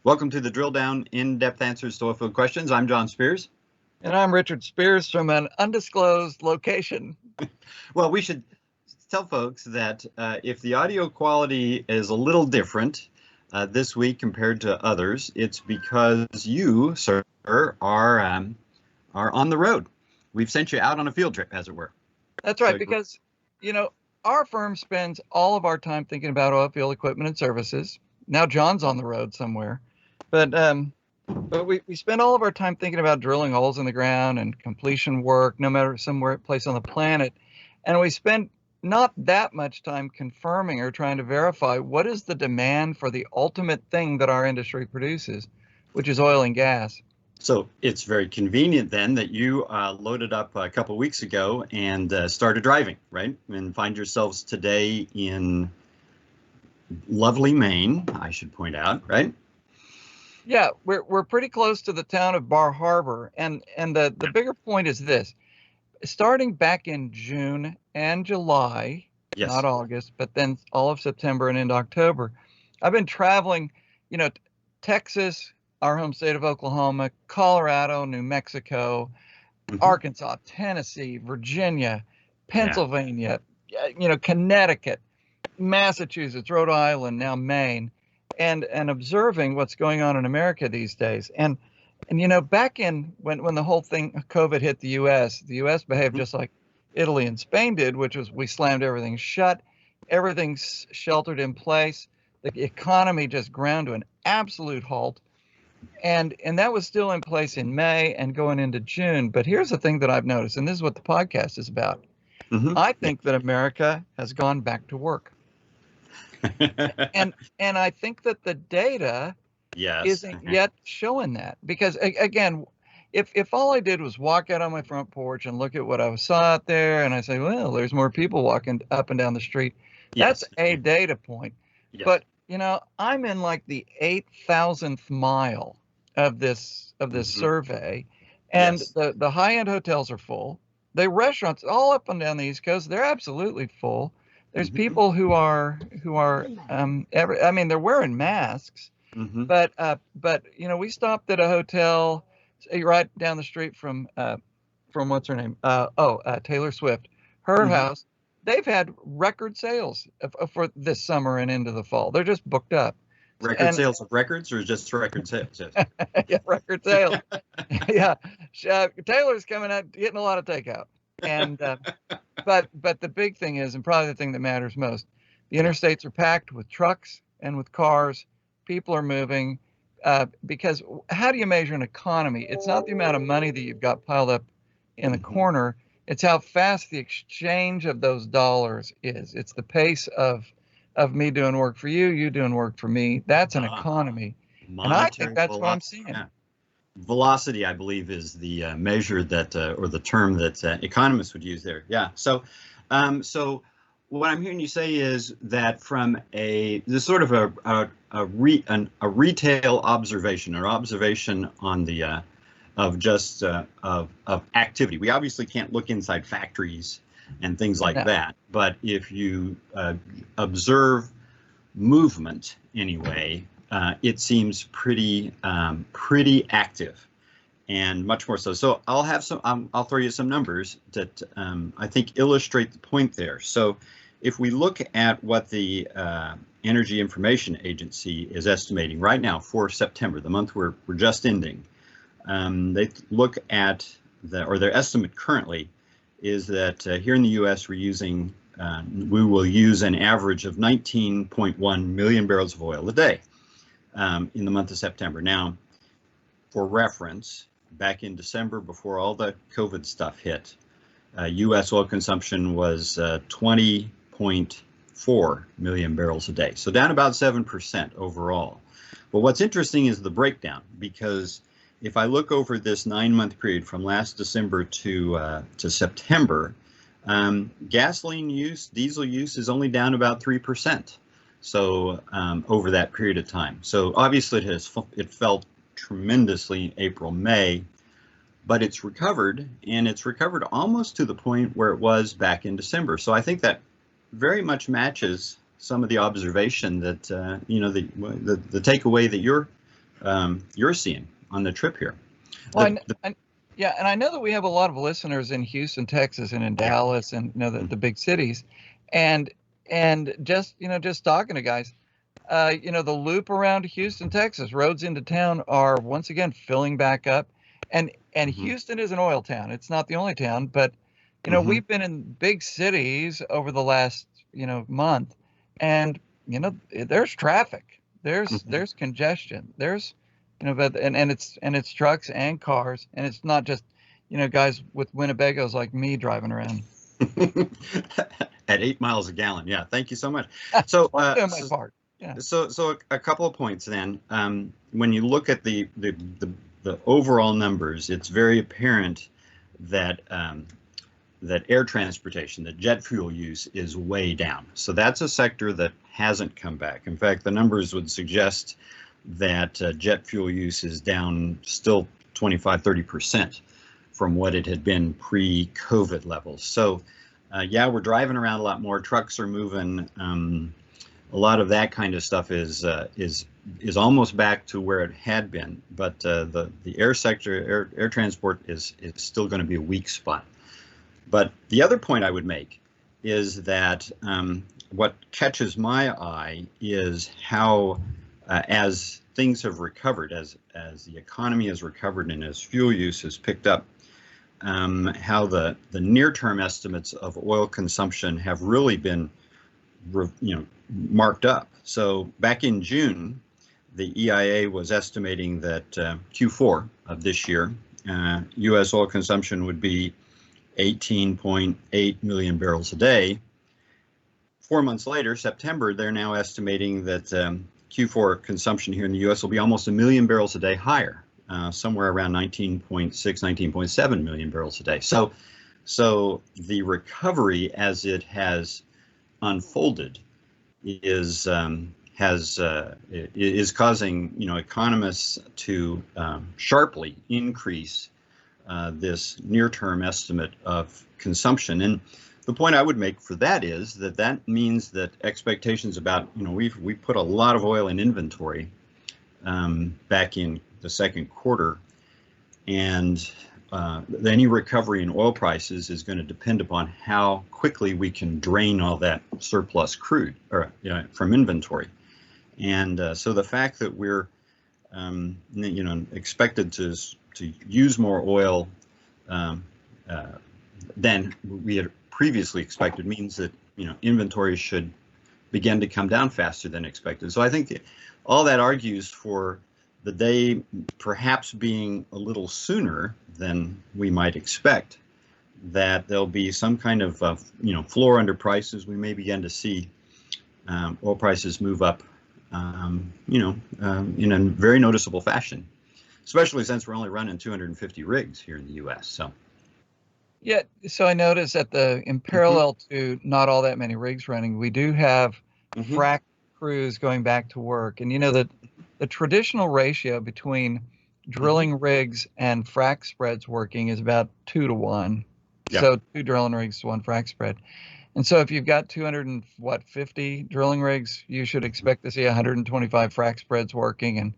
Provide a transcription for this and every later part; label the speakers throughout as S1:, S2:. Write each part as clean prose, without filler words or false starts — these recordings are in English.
S1: Welcome to the Drill Down in-depth answers to oilfield questions. I'm John Spears.
S2: And I'm Richard Spears from an undisclosed location.
S1: Well, we should tell folks that if the audio quality is a little different this week compared to others, it's because you, sir, are on the road. We've sent you out on a field trip, as it were.
S2: That's right, because, our firm spends all of our time thinking about oilfield equipment and services. Now John's on the road somewhere, but we spend all of our time thinking about drilling holes in the ground and completion work, no matter somewhere place on the planet. And we spend not that much time confirming or trying to verify what is the demand for the ultimate thing that our industry produces, which is oil and gas.
S1: So it's very convenient then that you loaded up a couple of weeks ago and started driving, right? And find yourselves today in lovely Maine, I should point out, right?
S2: Yeah, we're pretty close to the town of Bar Harbor, and the bigger point is this: starting back in June and July,
S1: yes,
S2: not August, but then all of September and into October, I've been traveling, Texas, our home state of Oklahoma, Colorado, New Mexico, Arkansas, Tennessee, Virginia, Pennsylvania, Connecticut, Massachusetts, Rhode Island, now Maine, and observing what's going on in America these days. And back in when the whole thing COVID hit the U.S. Behaved just like Italy and Spain did, which was we slammed everything shut, everything's sheltered in place, the economy just ground to an absolute halt. And that was still in place in May and going into June. But here's the thing that I've noticed, and this is what the podcast is about. I think that America has gone back to work. and I think that the data isn't yet showing that. Because again, if all I did was walk out on my front porch and look at what I saw out there, and I say, well, there's more people walking up and down the street, that's a data point. But I'm in like the 8,000th mile of this survey, and the high-end hotels are full. The restaurants all up and down the East Coast, they're absolutely full. There's people who are they're wearing masks, but we stopped at a hotel right down the street from what's her name? Taylor Swift, her house. They've had record sales for this summer and into the fall. They're just booked up.
S1: Record sales of records, or just record sales?
S2: Yeah, record sales. Yeah, Taylor's coming out getting a lot of takeout. And but the big thing is, and probably the thing that matters most, the interstates are packed with trucks and with cars. People are moving because how do you measure an economy? It's not the amount of money that you've got piled up in the corner. It's how fast the exchange of those dollars is. It's the pace of me doing work for you, you doing work for me. That's an economy. And I think that's what I'm seeing.
S1: Yeah. Velocity, I believe, is the measure that, or the term that economists would use there. Yeah. So what I'm hearing you say is that from this sort of a retail observation, or observation on the of just of activity. We obviously can't look inside factories and things like that, but if you observe movement anyway, it seems pretty active, and much more so. So I'll have some. I'll throw you some numbers that I think illustrate the point there. So if we look at what the Energy Information Agency is estimating right now for September, the month we're just ending. They look at their estimate currently is that here in the U.S. we will use an average of 19.1 million barrels of oil a day in the month of September. Now, for reference, back in December, before all the COVID stuff hit, U.S. oil consumption was 20.4 million barrels a day, so down about 7% overall. But what's interesting is the breakdown, because if I look over this 9-month period from last December to September, gasoline use, diesel use is only down about 3%. So over that period of time. So obviously it fell tremendously April, May, but it's recovered, and it's recovered almost to the point where it was back in December. So I think that very much matches some of the observation that the takeaway that you're you're seeing on the trip here.
S2: Well, yeah, and I know that we have a lot of listeners in Houston, Texas, and in Dallas, and the big cities, and just just talking to guys, the loop around Houston, Texas, roads into town are once again filling back up, and Houston is an oil town. It's not the only town, but we've been in big cities over the last month, and there's traffic, there's congestion, there's but and it's trucks and cars, and it's not just guys with Winnebagos like me driving around
S1: at 8 miles a gallon. Yeah, thank you so much. So
S2: I'm doing my part. Yeah.
S1: So a couple of points then. When you look at the overall numbers, it's very apparent that that air transportation, that jet fuel use is way down. So that's a sector that hasn't come back. In fact, the numbers would suggest that jet fuel use is down still 25-30% from what it had been pre-COVID levels. So yeah, we're driving around a lot more. Trucks are moving. A lot of that kind of stuff is almost back to where it had been, but the air sector, air transport is still going to be a weak spot. But the other point I would make is that what catches my eye is how, as things have recovered, as the economy has recovered and as fuel use has picked up, how the near-term estimates of oil consumption have really been, marked up. So back in June, the EIA was estimating that Q4 of this year, U.S. oil consumption would be 18.8 million barrels a day. 4 months later, September, they're now estimating that Q4 consumption here in the U.S. will be almost 1 million barrels a day higher, somewhere around 19.6, 19.7 million barrels a day. So the recovery as it has unfolded is causing economists to sharply increase this near-term estimate of consumption. And the point I would make for that is that means that expectations about we put a lot of oil in inventory back in the second quarter, and any recovery in oil prices is going to depend upon how quickly we can drain all that surplus crude from inventory. And so the fact that we're expected to use more oil than we had previously expected means that inventories should begin to come down faster than expected. So I think all that argues for the day perhaps being a little sooner than we might expect, that there'll be some kind of floor under prices. We may begin to see oil prices move up in a very noticeable fashion, especially since we're only running 250 rigs here in the U.S. So
S2: yeah, so I noticed that in parallel to not all that many rigs running, we do have frac crews going back to work, and the traditional ratio between drilling rigs and frac spreads working is about 2 to 1. Yep. So 2 drilling rigs to 1 frac spread. And so if you've got 250 drilling rigs, you should expect to see 125 frac spreads working. And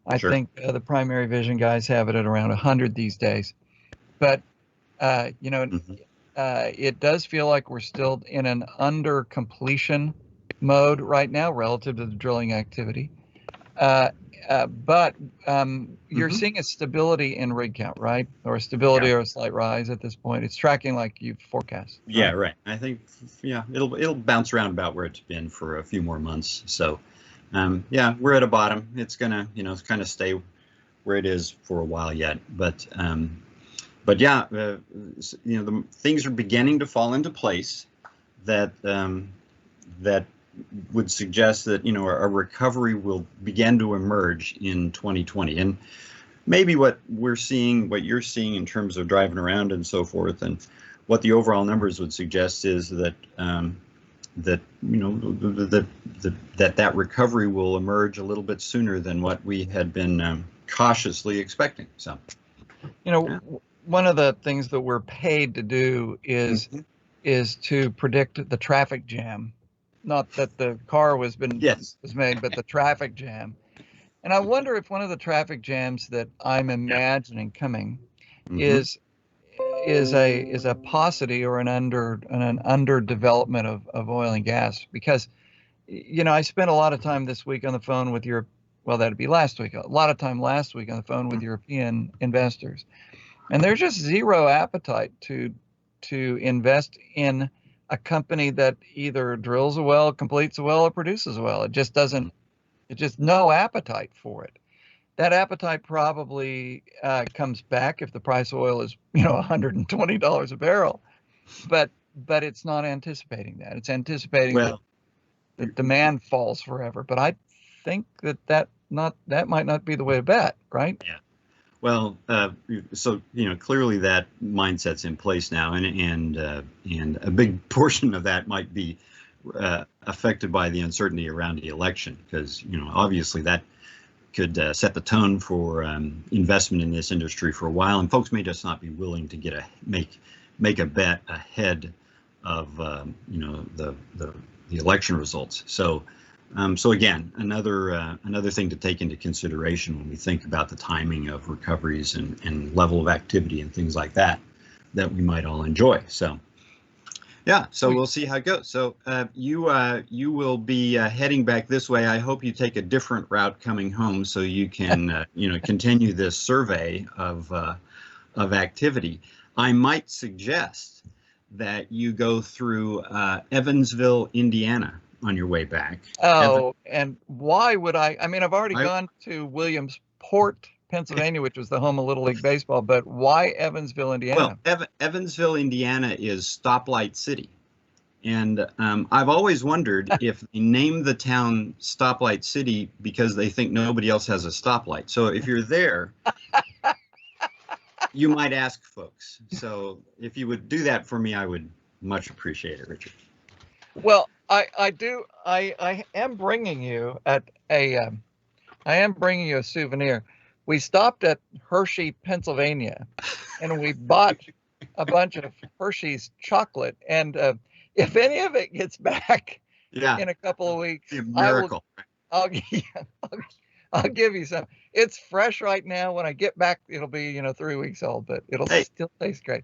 S2: I think the Primary Vision guys have it at around 100 these days. But, it does feel like we're still in an under completion mode right now relative to the drilling activity. But you're seeing a stability in rig count, right? Or a stability or a slight rise at this point. It's tracking like you've forecast. Right?
S1: Yeah, right. I think, it'll bounce around about where it's been for a few more months. So, we're at a bottom. It's gonna, kind of stay where it is for a while yet. But the things are beginning to fall into place that would suggest that a recovery will begin to emerge in 2020, and maybe what you're seeing in terms of driving around and so forth, and what the overall numbers would suggest is that that recovery will emerge a little bit sooner than what we had been cautiously expecting. So,
S2: one of the things that we're paid to do is to predict the traffic jam. Not that the car was made, but the traffic jam. And I wonder if one of the traffic jams that I'm imagining coming is a paucity or an underdevelopment of oil and gas, because I spent a lot of time this week on the phone with that'd be last week, a lot of time last week on the phone with European investors, and there's just zero appetite to invest in a company that either drills a well, completes a well, or produces a well. It just doesn't. It's just no appetite for it. That appetite probably comes back if the price of oil is $120 a barrel, but it's not anticipating that. It's anticipating that the demand falls forever. But I think that might not be the way to bet, right?
S1: Yeah. Well, so clearly that mindset's in place now, and a big portion of that might be affected by the uncertainty around the election, because obviously that could set the tone for investment in this industry for a while, and folks may just not be willing to make a bet ahead of the election results. So again, another thing to take into consideration when we think about the timing of recoveries and level of activity and things like that we might all enjoy. So. Yeah, so we'll see how it goes. So you will be heading back this way. I hope you take a different route coming home so you can continue this survey of activity. I might suggest that you go through Evansville, Indiana on your way back.
S2: Oh, and why would I? I mean, I've already gone to Williamsport, Pennsylvania, which was the home of Little League Baseball, but why Evansville, Indiana?
S1: Well, Evansville, Indiana is Stoplight City. And I've always wondered if they named the town Stoplight City because they think nobody else has a stoplight. So if you're there, you might ask folks. So if you would do that for me, I would much appreciate it, Richard.
S2: Well, I do. I am bringing you a souvenir. We stopped at Hershey, Pennsylvania, and we bought a bunch of Hershey's chocolate. And if any of it gets back in a couple of weeks, I'll give you some. It's fresh right now. When I get back, it'll be 3 weeks old, but it'll still taste great.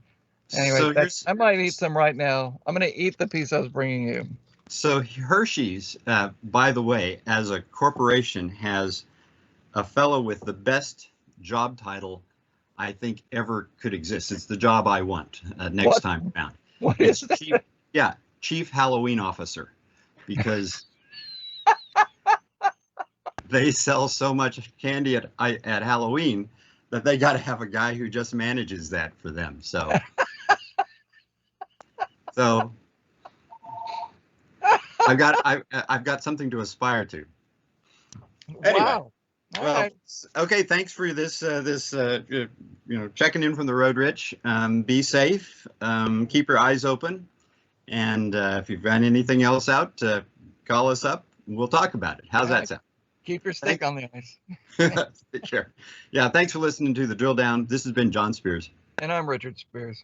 S2: Anyway, I might eat some right now. I'm going to eat the piece I was bringing you.
S1: So Hershey's, by the way, as a corporation, has a fellow with the best job title I think ever could exist. It's the job I want next time around.
S2: What is that?
S1: Chief Halloween Officer, because they sell so much candy at Halloween that they got to have a guy who just manages that for them. So, I've got something to aspire to. Anyway.
S2: Wow.
S1: Well,
S2: right.
S1: Okay. Thanks for this. Checking in from the road, Rich. Be safe. Keep your eyes open, and if you've got anything else out, call us up. We'll talk about it. How's that sound?
S2: Keep your stick on the ice.
S1: Sure. Yeah. Thanks for listening to the Drill Down. This has been John Spears.
S2: And I'm Richard Spears.